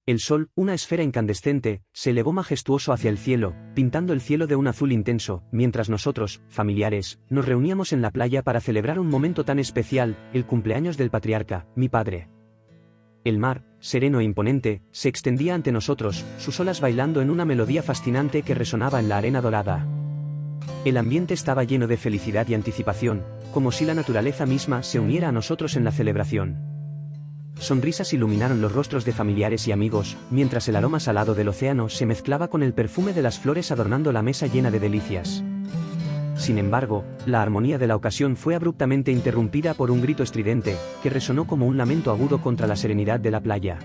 El sol, una esfera incandescente, se elevó majestuoso hacia el cielo, pintando el cielo de un azul intenso, mientras nosotros, familiares, nos reuníamos en la playa para celebrar un momento tan especial, el cumpleaños del patriarca, mi padre. El mar, sereno e imponente, se extendía ante nosotros, sus olas bailando en una melodía fascinante que resonaba en la arena dorada. El ambiente estaba lleno de felicidad y anticipación, como si la naturaleza misma se uniera a nosotros en la celebración. Sonrisas iluminaron los rostros de familiares y amigos, mientras el aroma salado del océano se mezclaba con el perfume de las flores adornando la mesa llena de delicias. Sin embargo, la armonía de la ocasión fue abruptamente interrumpida por un grito estridente, que resonó como un lamento agudo contra la serenidad de la playa.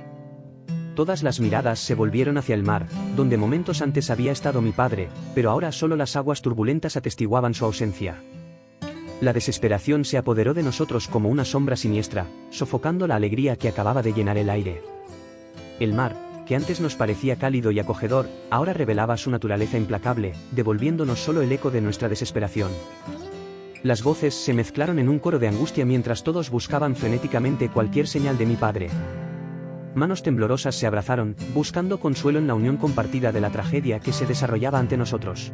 Todas las miradas se volvieron hacia el mar, donde momentos antes había estado mi padre, pero ahora solo las aguas turbulentas atestiguaban su ausencia. La desesperación se apoderó de nosotros como una sombra siniestra, sofocando la alegría que acababa de llenar el aire. El mar, que antes nos parecía cálido y acogedor, ahora revelaba su naturaleza implacable, devolviéndonos solo el eco de nuestra desesperación. Las voces se mezclaron en un coro de angustia mientras todos buscaban frenéticamente cualquier señal de mi padre. Manos temblorosas se abrazaron, buscando consuelo en la unión compartida de la tragedia que se desarrollaba ante nosotros.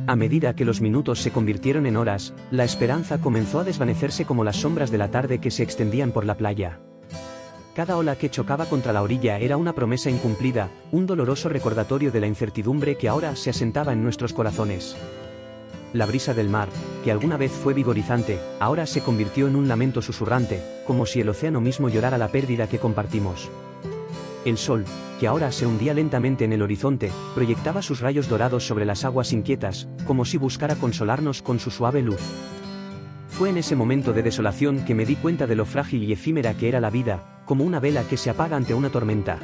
A medida que los minutos se convirtieron en horas, la esperanza comenzó a desvanecerse como las sombras de la tarde que se extendían por la playa. Cada ola que chocaba contra la orilla era una promesa incumplida, un doloroso recordatorio de la incertidumbre que ahora se asentaba en nuestros corazones. La brisa del mar, que alguna vez fue vigorizante, ahora se convirtió en un lamento susurrante, como si el océano mismo llorara la pérdida que compartimos. El sol, que ahora se hundía lentamente en el horizonte, proyectaba sus rayos dorados sobre las aguas inquietas, como si buscara consolarnos con su suave luz. Fue en ese momento de desolación que me di cuenta de lo frágil y efímera que era la vida, como una vela que se apaga ante una tormenta.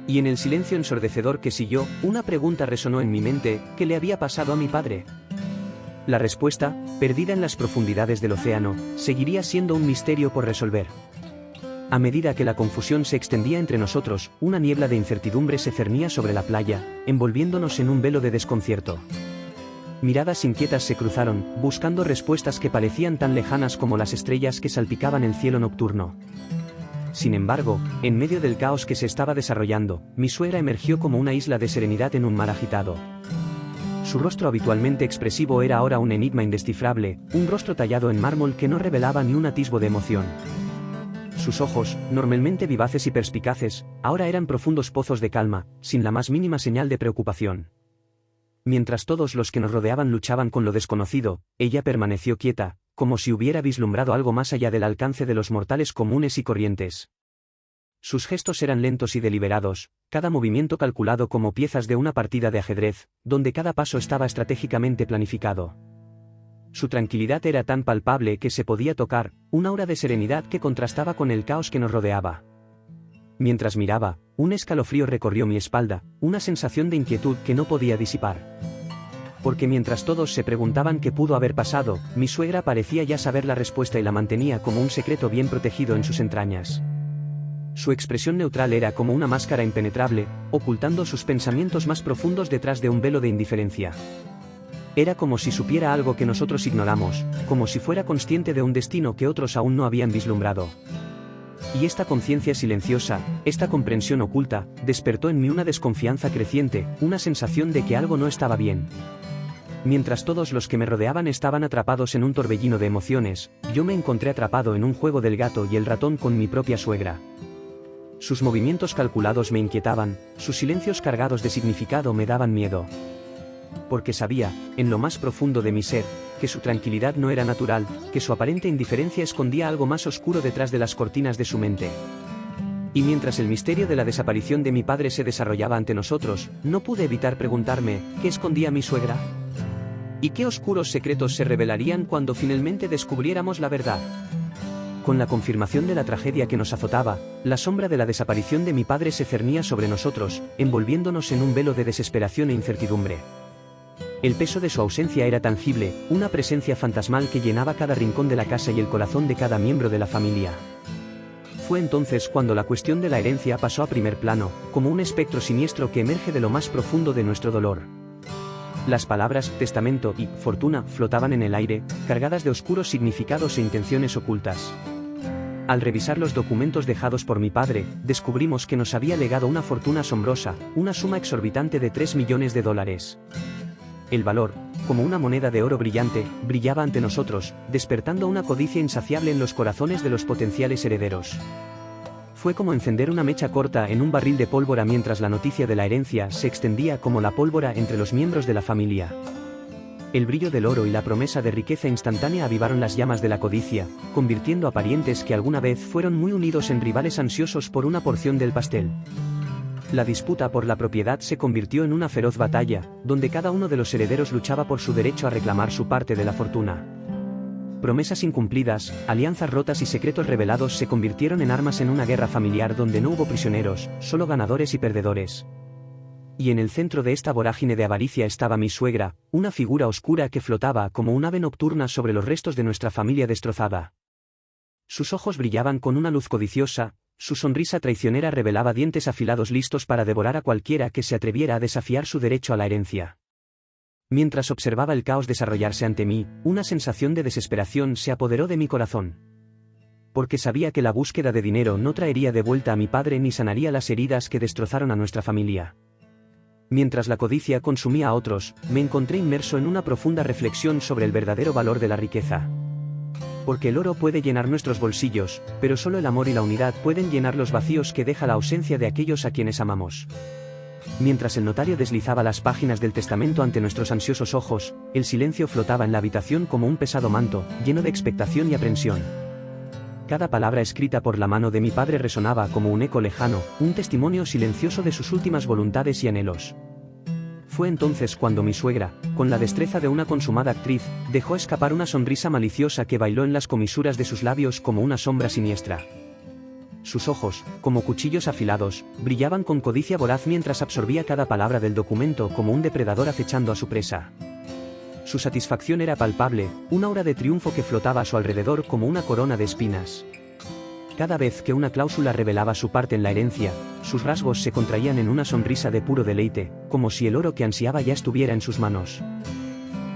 Y en el silencio ensordecedor que siguió, una pregunta resonó en mi mente: ¿qué le había pasado a mi padre? La respuesta, perdida en las profundidades del océano, seguiría siendo un misterio por resolver. A medida que la confusión se extendía entre nosotros, una niebla de incertidumbre se cernía sobre la playa, envolviéndonos en un velo de desconcierto. Miradas inquietas se cruzaron, buscando respuestas que parecían tan lejanas como las estrellas que salpicaban el cielo nocturno. Sin embargo, en medio del caos que se estaba desarrollando, mi suegra emergió como una isla de serenidad en un mar agitado. Su rostro habitualmente expresivo era ahora un enigma indescifrable, un rostro tallado en mármol que no revelaba ni un atisbo de emoción. Sus ojos, normalmente vivaces y perspicaces, ahora eran profundos pozos de calma, sin la más mínima señal de preocupación. Mientras todos los que nos rodeaban luchaban con lo desconocido, ella permaneció quieta, como si hubiera vislumbrado algo más allá del alcance de los mortales comunes y corrientes. Sus gestos eran lentos y deliberados, cada movimiento calculado como piezas de una partida de ajedrez, donde cada paso estaba estratégicamente planificado. Su tranquilidad era tan palpable que se podía tocar, un aura de serenidad que contrastaba con el caos que nos rodeaba. Mientras miraba, un escalofrío recorrió mi espalda, una sensación de inquietud que no podía disipar. Porque mientras todos se preguntaban qué pudo haber pasado, mi suegra parecía ya saber la respuesta y la mantenía como un secreto bien protegido en sus entrañas. Su expresión neutral era como una máscara impenetrable, ocultando sus pensamientos más profundos detrás de un velo de indiferencia. Era como si supiera algo que nosotros ignoramos, como si fuera consciente de un destino que otros aún no habían vislumbrado. Y esta conciencia silenciosa, esta comprensión oculta, despertó en mí una desconfianza creciente, una sensación de que algo no estaba bien. Mientras todos los que me rodeaban estaban atrapados en un torbellino de emociones, yo me encontré atrapado en un juego del gato y el ratón con mi propia suegra. Sus movimientos calculados me inquietaban, sus silencios cargados de significado me daban miedo. Porque sabía, en lo más profundo de mi ser, que su tranquilidad no era natural, que su aparente indiferencia escondía algo más oscuro detrás de las cortinas de su mente. Y mientras el misterio de la desaparición de mi padre se desarrollaba ante nosotros, no pude evitar preguntarme, ¿qué escondía mi suegra? ¿Y qué oscuros secretos se revelarían cuando finalmente descubriéramos la verdad? Con la confirmación de la tragedia que nos azotaba, la sombra de la desaparición de mi padre se cernía sobre nosotros, envolviéndonos en un velo de desesperación e incertidumbre. El peso de su ausencia era tangible, una presencia fantasmal que llenaba cada rincón de la casa y el corazón de cada miembro de la familia. Fue entonces cuando la cuestión de la herencia pasó a primer plano, como un espectro siniestro que emerge de lo más profundo de nuestro dolor. Las palabras testamento y fortuna flotaban en el aire, cargadas de oscuros significados e intenciones ocultas. Al revisar los documentos dejados por mi padre, descubrimos que nos había legado una fortuna asombrosa, una suma exorbitante de $3 millones. El valor, como una moneda de oro brillante, brillaba ante nosotros, despertando una codicia insaciable en los corazones de los potenciales herederos. Fue como encender una mecha corta en un barril de pólvora mientras la noticia de la herencia se extendía como la pólvora entre los miembros de la familia. El brillo del oro y la promesa de riqueza instantánea avivaron las llamas de la codicia, convirtiendo a parientes que alguna vez fueron muy unidos en rivales ansiosos por una porción del pastel. La disputa por la propiedad se convirtió en una feroz batalla, donde cada uno de los herederos luchaba por su derecho a reclamar su parte de la fortuna. Promesas incumplidas, alianzas rotas y secretos revelados se convirtieron en armas en una guerra familiar donde no hubo prisioneros, solo ganadores y perdedores. Y en el centro de esta vorágine de avaricia estaba mi suegra, una figura oscura que flotaba como un ave nocturna sobre los restos de nuestra familia destrozada. Sus ojos brillaban con una luz codiciosa, su sonrisa traicionera revelaba dientes afilados listos para devorar a cualquiera que se atreviera a desafiar su derecho a la herencia. Mientras observaba el caos desarrollarse ante mí, una sensación de desesperación se apoderó de mi corazón. Porque sabía que la búsqueda de dinero no traería de vuelta a mi padre ni sanaría las heridas que destrozaron a nuestra familia. Mientras la codicia consumía a otros, me encontré inmerso en una profunda reflexión sobre el verdadero valor de la riqueza. Porque el oro puede llenar nuestros bolsillos, pero solo el amor y la unidad pueden llenar los vacíos que deja la ausencia de aquellos a quienes amamos. Mientras el notario deslizaba las páginas del testamento ante nuestros ansiosos ojos, el silencio flotaba en la habitación como un pesado manto, lleno de expectación y aprensión. Cada palabra escrita por la mano de mi padre resonaba como un eco lejano, un testimonio silencioso de sus últimas voluntades y anhelos. Fue entonces cuando mi suegra, con la destreza de una consumada actriz, dejó escapar una sonrisa maliciosa que bailó en las comisuras de sus labios como una sombra siniestra. Sus ojos, como cuchillos afilados, brillaban con codicia voraz mientras absorbía cada palabra del documento como un depredador acechando a su presa. Su satisfacción era palpable, una aura de triunfo que flotaba a su alrededor como una corona de espinas. Cada vez que una cláusula revelaba su parte en la herencia, sus rasgos se contraían en una sonrisa de puro deleite, como si el oro que ansiaba ya estuviera en sus manos.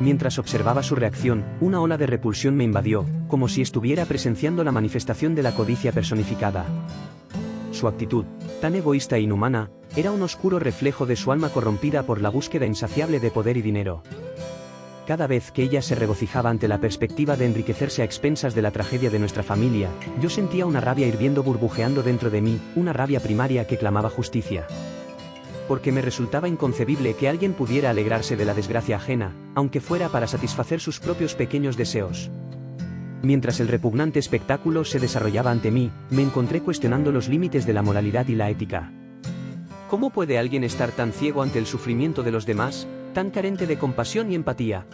Mientras observaba su reacción, una ola de repulsión me invadió, como si estuviera presenciando la manifestación de la codicia personificada. Su actitud, tan egoísta e inhumana, era un oscuro reflejo de su alma corrompida por la búsqueda insaciable de poder y dinero. Cada vez que ella se regocijaba ante la perspectiva de enriquecerse a expensas de la tragedia de nuestra familia, yo sentía una rabia hirviendo burbujeando dentro de mí, una rabia primaria que clamaba justicia. Porque me resultaba inconcebible que alguien pudiera alegrarse de la desgracia ajena, aunque fuera para satisfacer sus propios pequeños deseos. Mientras el repugnante espectáculo se desarrollaba ante mí, me encontré cuestionando los límites de la moralidad y la ética. ¿Cómo puede alguien estar tan ciego ante el sufrimiento de los demás, tan carente de compasión y empatía?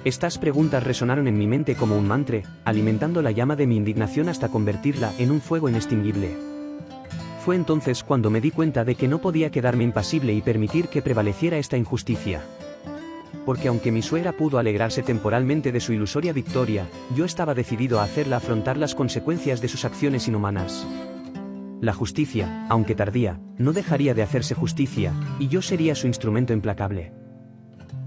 Estas preguntas resonaron en mi mente como un mantra, alimentando la llama de mi indignación hasta convertirla en un fuego inextinguible. Fue entonces cuando me di cuenta de que no podía quedarme impasible y permitir que prevaleciera esta injusticia. Porque aunque mi suegra pudo alegrarse temporalmente de su ilusoria victoria, yo estaba decidido a hacerla afrontar las consecuencias de sus acciones inhumanas. La justicia, aunque tardía, no dejaría de hacerse justicia, y yo sería su instrumento implacable.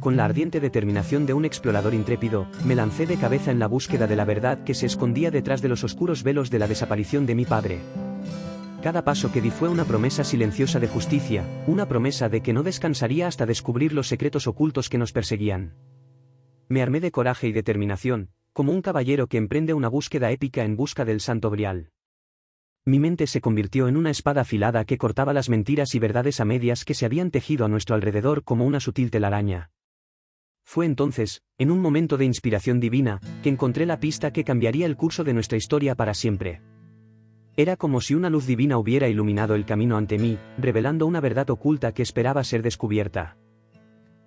Con la ardiente determinación de un explorador intrépido, me lancé de cabeza en la búsqueda de la verdad que se escondía detrás de los oscuros velos de la desaparición de mi padre. Cada paso que di fue una promesa silenciosa de justicia, una promesa de que no descansaría hasta descubrir los secretos ocultos que nos perseguían. Me armé de coraje y determinación, como un caballero que emprende una búsqueda épica en busca del Santo Grial. Mi mente se convirtió en una espada afilada que cortaba las mentiras y verdades a medias que se habían tejido a nuestro alrededor como una sutil telaraña. Fue entonces, en un momento de inspiración divina, que encontré la pista que cambiaría el curso de nuestra historia para siempre. Era como si una luz divina hubiera iluminado el camino ante mí, revelando una verdad oculta que esperaba ser descubierta.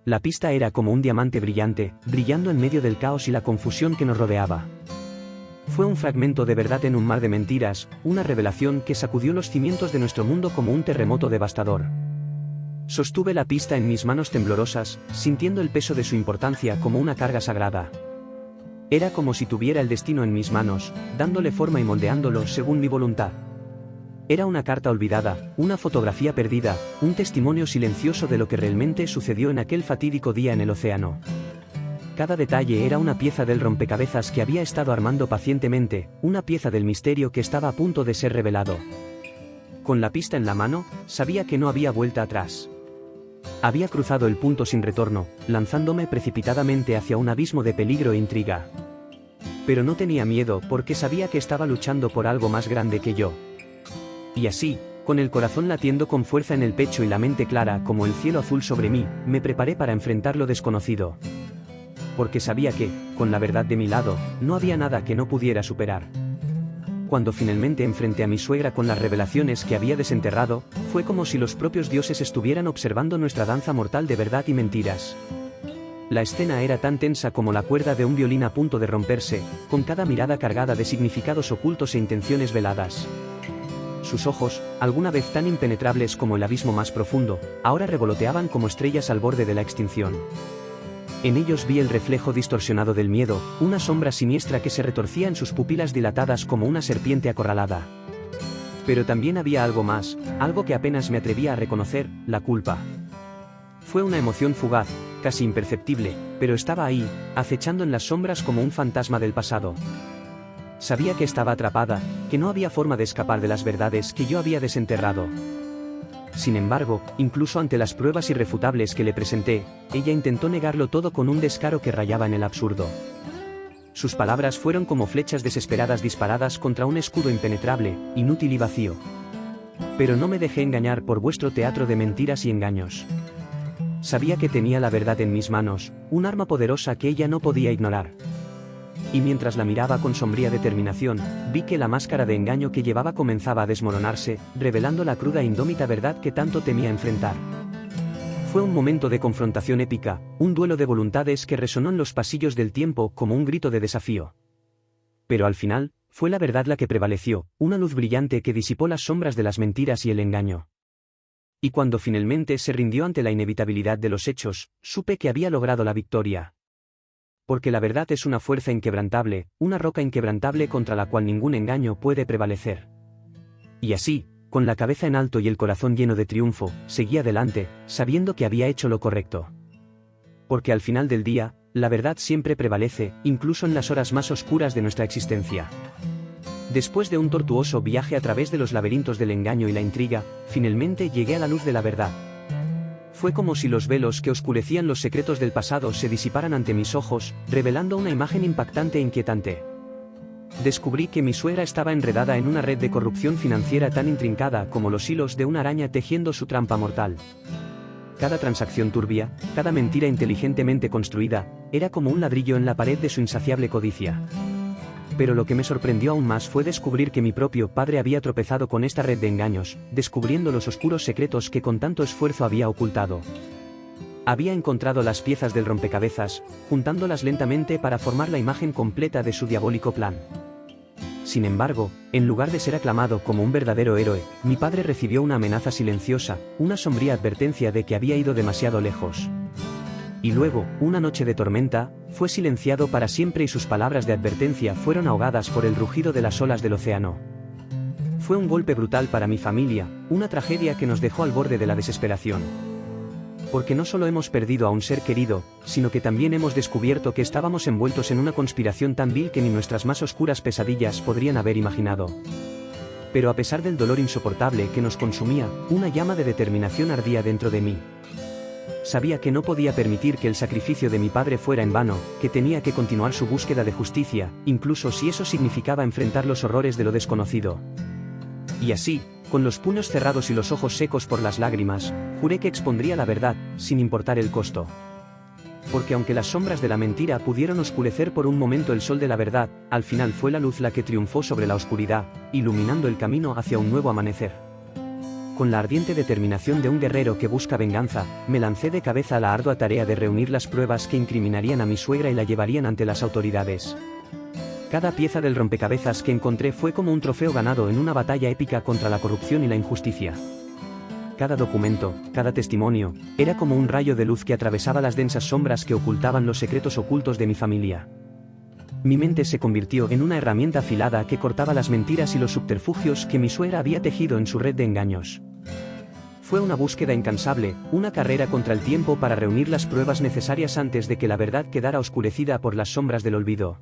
La pista era como un diamante brillante, brillando en medio del caos y la confusión que nos rodeaba. Fue un fragmento de verdad en un mar de mentiras, una revelación que sacudió los cimientos de nuestro mundo como un terremoto devastador. Sostuve la pista en mis manos temblorosas, sintiendo el peso de su importancia como una carga sagrada. Era como si tuviera el destino en mis manos, dándole forma y moldeándolo según mi voluntad. Era una carta olvidada, una fotografía perdida, un testimonio silencioso de lo que realmente sucedió en aquel fatídico día en el océano. Cada detalle era una pieza del rompecabezas que había estado armando pacientemente, una pieza del misterio que estaba a punto de ser revelado. Con la pista en la mano, sabía que no había vuelta atrás. Había cruzado el punto sin retorno, lanzándome precipitadamente hacia un abismo de peligro e intriga. Pero no tenía miedo porque sabía que estaba luchando por algo más grande que yo. Y así, con el corazón latiendo con fuerza en el pecho y la mente clara como el cielo azul sobre mí, me preparé para enfrentar lo desconocido. Porque sabía que, con la verdad de mi lado, no había nada que no pudiera superar. Cuando finalmente enfrenté a mi suegra con las revelaciones que había desenterrado, fue como si los propios dioses estuvieran observando nuestra danza mortal de verdad y mentiras. La escena era tan tensa como la cuerda de un violín a punto de romperse, con cada mirada cargada de significados ocultos e intenciones veladas. Sus ojos, alguna vez tan impenetrables como el abismo más profundo, ahora revoloteaban como estrellas al borde de la extinción. En ellos vi el reflejo distorsionado del miedo, una sombra siniestra que se retorcía en sus pupilas dilatadas como una serpiente acorralada. Pero también había algo más, algo que apenas me atrevía a reconocer, la culpa. Fue una emoción fugaz, casi imperceptible, pero estaba ahí, acechando en las sombras como un fantasma del pasado. Sabía que estaba atrapada, que no había forma de escapar de las verdades que yo había desenterrado. Sin embargo, incluso ante las pruebas irrefutables que le presenté, ella intentó negarlo todo con un descaro que rayaba en el absurdo. Sus palabras fueron como flechas desesperadas disparadas contra un escudo impenetrable, inútil y vacío. Pero no me dejé engañar por vuestro teatro de mentiras y engaños. Sabía que tenía la verdad en mis manos, un arma poderosa que ella no podía ignorar. Y mientras la miraba con sombría determinación, vi que la máscara de engaño que llevaba comenzaba a desmoronarse, revelando la cruda e indómita verdad que tanto temía enfrentar. Fue un momento de confrontación épica, un duelo de voluntades que resonó en los pasillos del tiempo como un grito de desafío. Pero al final, fue la verdad la que prevaleció, una luz brillante que disipó las sombras de las mentiras y el engaño. Y cuando finalmente se rindió ante la inevitabilidad de los hechos, supe que había logrado la victoria. Porque la verdad es una fuerza inquebrantable, una roca inquebrantable contra la cual ningún engaño puede prevalecer. Y así, con la cabeza en alto y el corazón lleno de triunfo, seguí adelante, sabiendo que había hecho lo correcto. Porque al final del día, la verdad siempre prevalece, incluso en las horas más oscuras de nuestra existencia. Después de un tortuoso viaje a través de los laberintos del engaño y la intriga, finalmente llegué a la luz de la verdad. Fue como si los velos que oscurecían los secretos del pasado se disiparan ante mis ojos, revelando una imagen impactante e inquietante. Descubrí que mi suegra estaba enredada en una red de corrupción financiera tan intrincada como los hilos de una araña tejiendo su trampa mortal. Cada transacción turbia, cada mentira inteligentemente construida, era como un ladrillo en la pared de su insaciable codicia. Pero lo que me sorprendió aún más fue descubrir que mi propio padre había tropezado con esta red de engaños, descubriendo los oscuros secretos que con tanto esfuerzo había ocultado. Había encontrado las piezas del rompecabezas, juntándolas lentamente para formar la imagen completa de su diabólico plan. Sin embargo, en lugar de ser aclamado como un verdadero héroe, mi padre recibió una amenaza silenciosa, una sombría advertencia de que había ido demasiado lejos. Y luego, una noche de tormenta, fue silenciado para siempre y sus palabras de advertencia fueron ahogadas por el rugido de las olas del océano. Fue un golpe brutal para mi familia, una tragedia que nos dejó al borde de la desesperación. Porque no solo hemos perdido a un ser querido, sino que también hemos descubierto que estábamos envueltos en una conspiración tan vil que ni nuestras más oscuras pesadillas podrían haber imaginado. Pero a pesar del dolor insoportable que nos consumía, una llama de determinación ardía dentro de mí. Sabía que no podía permitir que el sacrificio de mi padre fuera en vano, que tenía que continuar su búsqueda de justicia, incluso si eso significaba enfrentar los horrores de lo desconocido. Y así, con los puños cerrados y los ojos secos por las lágrimas, juré que expondría la verdad, sin importar el costo. Porque aunque las sombras de la mentira pudieron oscurecer por un momento el sol de la verdad, al final fue la luz la que triunfó sobre la oscuridad, iluminando el camino hacia un nuevo amanecer. Con la ardiente determinación de un guerrero que busca venganza, me lancé de cabeza a la ardua tarea de reunir las pruebas que incriminarían a mi suegra y la llevarían ante las autoridades. Cada pieza del rompecabezas que encontré fue como un trofeo ganado en una batalla épica contra la corrupción y la injusticia. Cada documento, cada testimonio, era como un rayo de luz que atravesaba las densas sombras que ocultaban los secretos ocultos de mi familia. Mi mente se convirtió en una herramienta afilada que cortaba las mentiras y los subterfugios que mi suegra había tejido en su red de engaños. Fue una búsqueda incansable, una carrera contra el tiempo para reunir las pruebas necesarias antes de que la verdad quedara oscurecida por las sombras del olvido.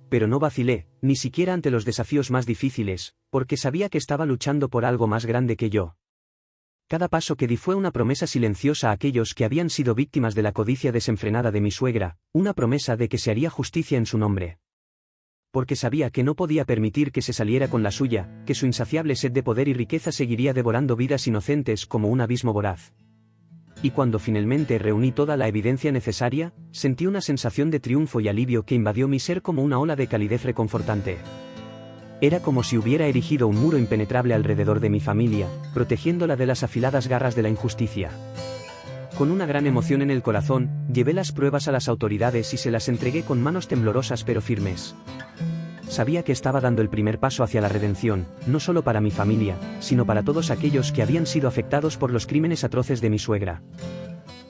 Pero no vacilé, ni siquiera ante los desafíos más difíciles, porque sabía que estaba luchando por algo más grande que yo. Cada paso que di fue una promesa silenciosa a aquellos que habían sido víctimas de la codicia desenfrenada de mi suegra, una promesa de que se haría justicia en su nombre. Porque sabía que no podía permitir que se saliera con la suya, que su insaciable sed de poder y riqueza seguiría devorando vidas inocentes como un abismo voraz. Y cuando finalmente reuní toda la evidencia necesaria, sentí una sensación de triunfo y alivio que invadió mi ser como una ola de calidez reconfortante. Era como si hubiera erigido un muro impenetrable alrededor de mi familia, protegiéndola de las afiladas garras de la injusticia. Con una gran emoción en el corazón, llevé las pruebas a las autoridades y se las entregué con manos temblorosas pero firmes. Sabía que estaba dando el primer paso hacia la redención, no solo para mi familia, sino para todos aquellos que habían sido afectados por los crímenes atroces de mi suegra.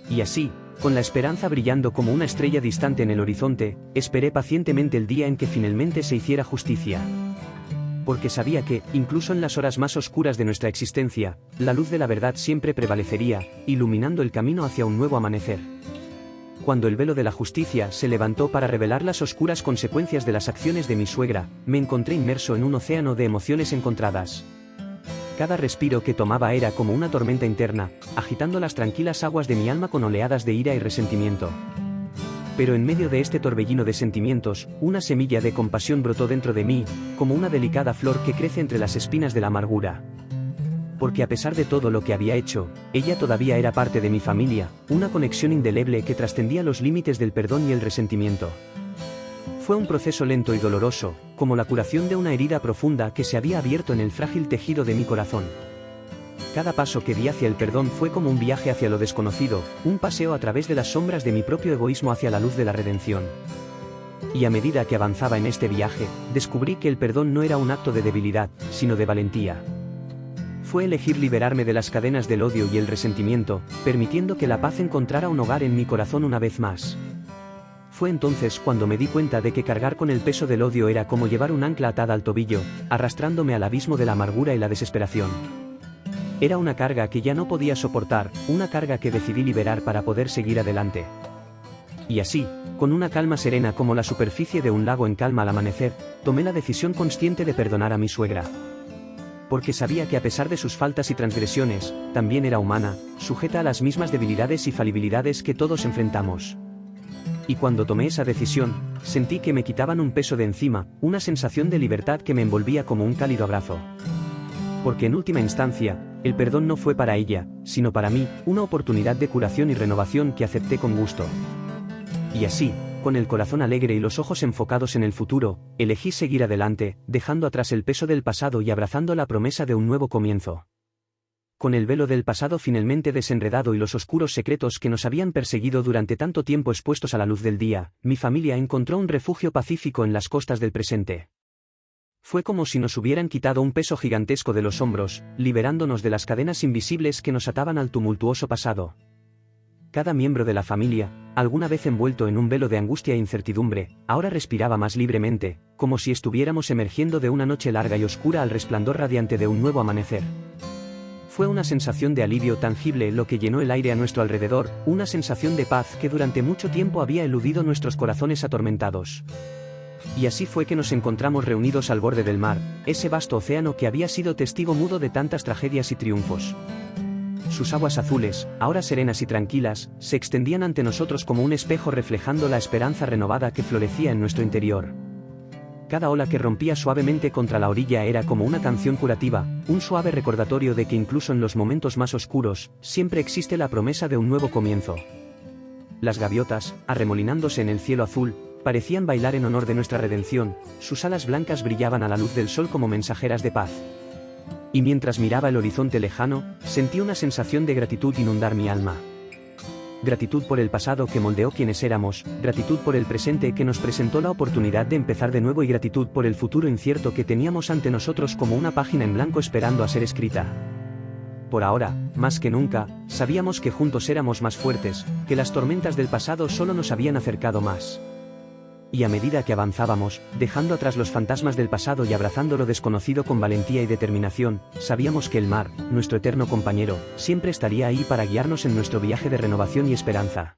Y así, con la esperanza brillando como una estrella distante en el horizonte, esperé pacientemente el día en que finalmente se hiciera justicia. Porque sabía que, incluso en las horas más oscuras de nuestra existencia, la luz de la verdad siempre prevalecería, iluminando el camino hacia un nuevo amanecer. Cuando el velo de la justicia se levantó para revelar las oscuras consecuencias de las acciones de mi suegra, me encontré inmerso en un océano de emociones encontradas. Cada respiro que tomaba era como una tormenta interna, agitando las tranquilas aguas de mi alma con oleadas de ira y resentimiento. Pero en medio de este torbellino de sentimientos, una semilla de compasión brotó dentro de mí, como una delicada flor que crece entre las espinas de la amargura. Porque a pesar de todo lo que había hecho, ella todavía era parte de mi familia, una conexión indeleble que trascendía los límites del perdón y el resentimiento. Fue un proceso lento y doloroso, como la curación de una herida profunda que se había abierto en el frágil tejido de mi corazón. Cada paso que di hacia el perdón fue como un viaje hacia lo desconocido, un paseo a través de las sombras de mi propio egoísmo hacia la luz de la redención. Y a medida que avanzaba en este viaje, descubrí que el perdón no era un acto de debilidad, sino de valentía. Fue elegir liberarme de las cadenas del odio y el resentimiento, permitiendo que la paz encontrara un hogar en mi corazón una vez más. Fue entonces cuando me di cuenta de que cargar con el peso del odio era como llevar un ancla atada al tobillo, arrastrándome al abismo de la amargura y la desesperación. Era una carga que ya no podía soportar, una carga que decidí liberar para poder seguir adelante. Y así, con una calma serena como la superficie de un lago en calma al amanecer, tomé la decisión consciente de perdonar a mi suegra. Porque sabía que a pesar de sus faltas y transgresiones, también era humana, sujeta a las mismas debilidades y falibilidades que todos enfrentamos. Y cuando tomé esa decisión, sentí que me quitaban un peso de encima, una sensación de libertad que me envolvía como un cálido abrazo. Porque en última instancia, el perdón no fue para ella, sino para mí, una oportunidad de curación y renovación que acepté con gusto. Y así, con el corazón alegre y los ojos enfocados en el futuro, elegí seguir adelante, dejando atrás el peso del pasado y abrazando la promesa de un nuevo comienzo. Con el velo del pasado finalmente desenredado y los oscuros secretos que nos habían perseguido durante tanto tiempo expuestos a la luz del día, mi familia encontró un refugio pacífico en las costas del presente. Fue como si nos hubieran quitado un peso gigantesco de los hombros, liberándonos de las cadenas invisibles que nos ataban al tumultuoso pasado. Cada miembro de la familia, alguna vez envuelto en un velo de angustia e incertidumbre, ahora respiraba más libremente, como si estuviéramos emergiendo de una noche larga y oscura al resplandor radiante de un nuevo amanecer. Fue una sensación de alivio tangible lo que llenó el aire a nuestro alrededor, una sensación de paz que durante mucho tiempo había eludido nuestros corazones atormentados. Y así fue que nos encontramos reunidos al borde del mar, ese vasto océano que había sido testigo mudo de tantas tragedias y triunfos. Sus aguas azules, ahora serenas y tranquilas, se extendían ante nosotros como un espejo reflejando la esperanza renovada que florecía en nuestro interior. Cada ola que rompía suavemente contra la orilla era como una canción curativa, un suave recordatorio de que incluso en los momentos más oscuros, siempre existe la promesa de un nuevo comienzo. Las gaviotas, arremolinándose en el cielo azul, parecían bailar en honor de nuestra redención, sus alas blancas brillaban a la luz del sol como mensajeras de paz. Y mientras miraba el horizonte lejano, sentí una sensación de gratitud inundar mi alma. Gratitud por el pasado que moldeó quienes éramos, gratitud por el presente que nos presentó la oportunidad de empezar de nuevo y gratitud por el futuro incierto que teníamos ante nosotros como una página en blanco esperando a ser escrita. Por ahora, más que nunca, sabíamos que juntos éramos más fuertes, que las tormentas del pasado solo nos habían acercado más. y a medida que avanzábamos, dejando atrás los fantasmas del pasado y abrazando lo desconocido con valentía y determinación, sabíamos que el mar, nuestro eterno compañero, siempre estaría ahí para guiarnos en nuestro viaje de renovación y esperanza.